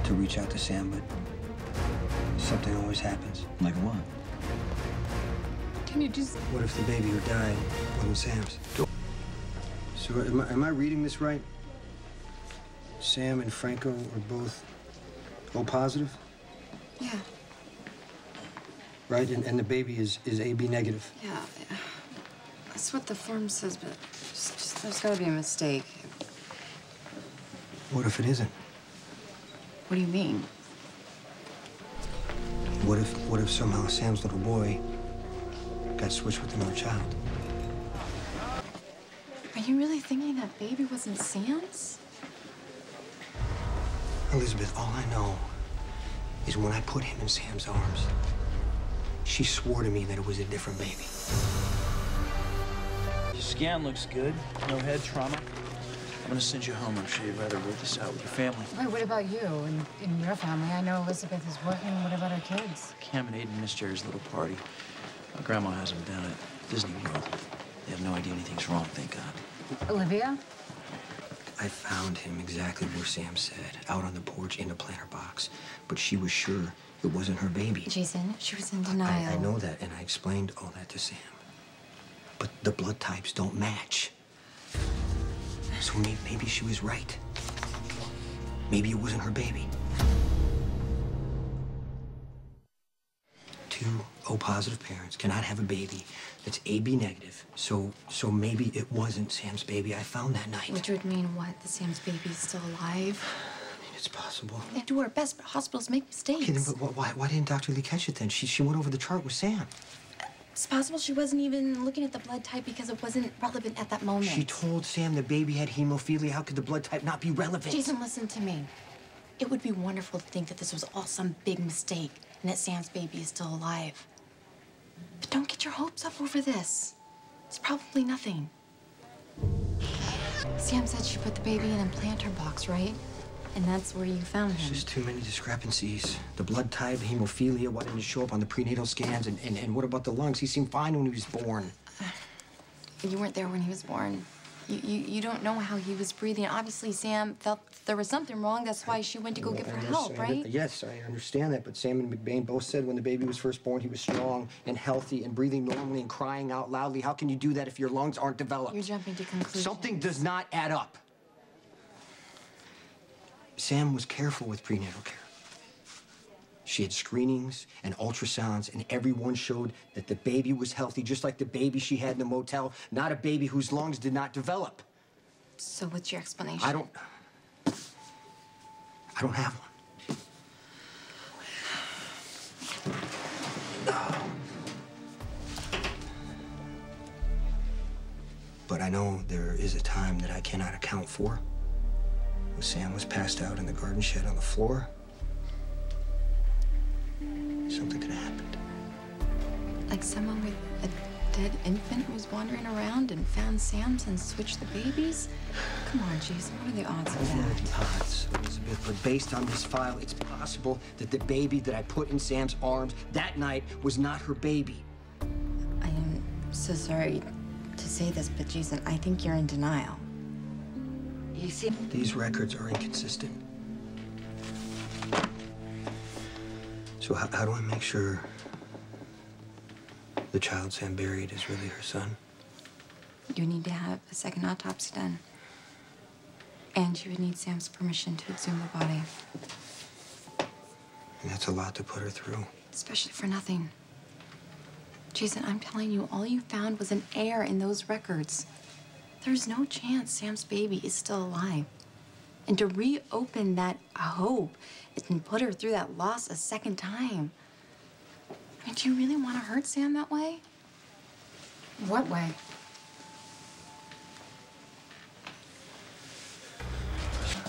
to reach out to Sam, but something always happens. Like what? Can you just... What if the baby who died wasn't Sam's? So am I reading this right? Sam and Franco are both O positive? Yeah. Right? And the baby is AB negative. Yeah. That's what the form says, but there's gotta be a mistake. What if it isn't? What do you mean? What if somehow Sam's little boy got switched with another child? Are you really thinking that baby wasn't Sam's? Elizabeth, all I know is when I put him in Sam's arms, she swore to me that it was a different baby. Your scan looks good. No head trauma. I'm gonna send you home. I'm sure you'd rather work this out with your family. Wait, what about you and in your family? I know Elizabeth is working. What about her kids? Cam and Aiden missed Jerry's little party. My grandma has them down at Disney World. They have no idea anything's wrong, thank God. Olivia? I found him exactly where Sam said, out on the porch in the planter box. But she was sure it wasn't her baby. Jason, she was in denial. I know that, and I explained all that to Sam. But the blood types don't match. So maybe she was right. Maybe it wasn't her baby. Two O-positive parents cannot have a baby that's AB negative. So maybe it wasn't Sam's baby I found that night. Which would mean what? That Sam's baby is still alive? I mean, it's possible. They do our best, but hospitals make mistakes. Okay, then, but why didn't Dr. Lee catch it then? She went over the chart with Sam. It's possible she wasn't even looking at the blood type because it wasn't relevant at that moment. She told Sam the baby had hemophilia. How could the blood type not be relevant? Jason, listen to me. It would be wonderful to think that this was all some big mistake and that Sam's baby is still alive. But don't get your hopes up over this. It's probably nothing. Sam said she put the baby in a planter box, right? And that's where you found him. There's just too many discrepancies. The blood type, hemophilia, why didn't it show up on the prenatal scans? And what about the lungs? He seemed fine when he was born. You weren't there when he was born. You don't know how he was breathing. Obviously, Sam felt there was something wrong. That's why she went to go give her help, right? Yes, I understand that. But Sam and McBain both said when the baby was first born, he was strong and healthy and breathing normally and crying out loudly. How can you do that if your lungs aren't developed? You're jumping to conclusions. Something does not add up. Sam was careful with prenatal care. She had screenings and ultrasounds, and everyone showed that the baby was healthy, just like the baby she had in the motel, not a baby whose lungs did not develop. So what's your explanation? I don't have one. But I know there is a time that I cannot account for. When Sam was passed out in the garden shed on the floor, something could have happened. Like someone with a dead infant was wandering around and found Sam's and switched the babies? Come on, Jason, what are the odds of that? The odds, Elizabeth, but based on this file, it's possible that the baby that I put in Sam's arms that night was not her baby. I am so sorry to say this, but Jason, I think you're in denial. You see? These records are inconsistent. So how do I make sure the child Sam buried is really her son? You need to have a second autopsy done. And you would need Sam's permission to exhume the body. And that's a lot to put her through. Especially for nothing. Jason, I'm telling you, all you found was an error in those records. There's no chance Sam's baby is still alive. And to reopen that hope and put her through that loss a second time. I mean, do you really want to hurt Sam that way? What way?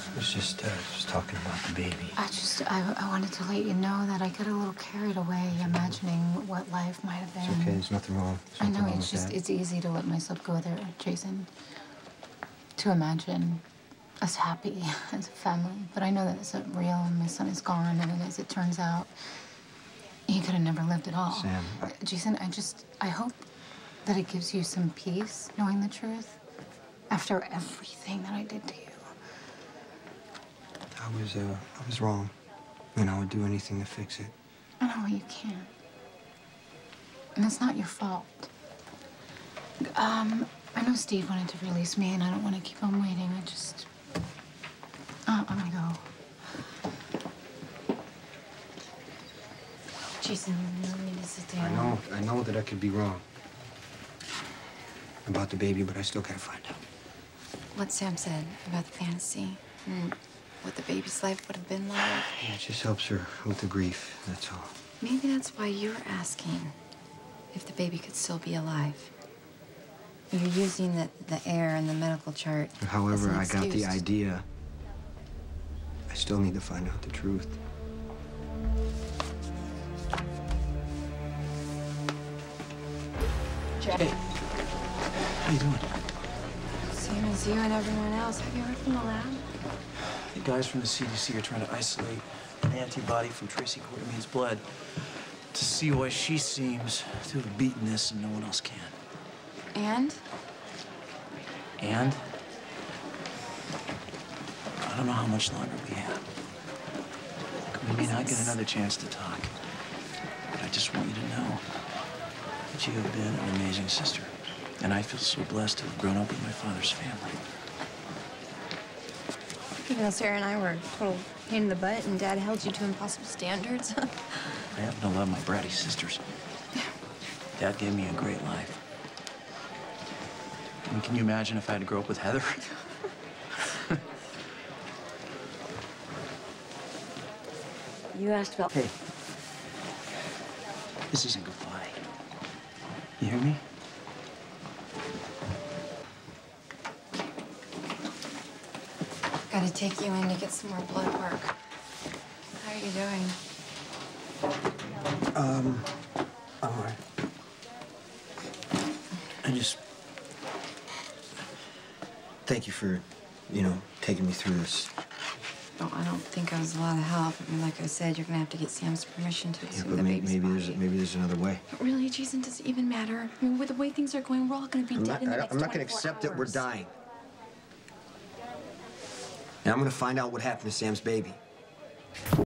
I was just talking about the baby. I wanted to let you know that I got a little carried away imagining what life might have been. It's okay, there's nothing wrong. I know, it's just, it's easy to let myself go there, Jason. To imagine us happy as a family. But I know that it's not real and my son is gone, and as it turns out, he could have never lived at all. Sam, Jason, I hope that it gives you some peace knowing the truth after everything that I did to you. I was wrong. And I would do anything to fix it. I know you can't. And it's not your fault. I know Steve wanted to release me, and I don't want to keep on waiting. I just... I'm gonna go. Jason, you really need to sit down. I know that I could be wrong about the baby, but I still gotta find out. What Sam said about the fantasy and what the baby's life would have been like. Yeah, it just helps her with the grief, that's all. Maybe that's why you're asking if the baby could still be alive. You're using the error in the medical chart. However, I as got an the excuse. idea. I still need to find out the truth. Jack. Hey, how you doing? Same as you and everyone else. Have you heard from the lab? The guys from the CDC are trying to isolate an antibody from Tracy Quartermaine's blood to see why she seems to have beaten this and no one else can. And? And I don't know how much longer we have. We may not get another chance to talk, but I just want you to know that you have been an amazing sister. And I feel so blessed to have grown up with my father's family. Even though Sarah and I were total pain in the butt and Dad held you to impossible standards. I happen to love my bratty sisters. Dad gave me a great life. I mean, can you imagine if I had to grow up with Heather? You asked about... Hey, this isn't goodbye. You hear me? Gotta take you in to get some more blood work. How are you doing? All right. Thank you for, taking me through this. Oh, I don't think I was a lot of help. I mean, like I said, you're gonna have to get Sam's permission to Yeah, exhume but the baby's body. maybe there's another way. But really, Jason, does it even matter? I mean, with the way things are going, we're all gonna be dead in the next I'm not 24 gonna accept that we're hours. dying. And I'm gonna find out what happened to Sam's baby.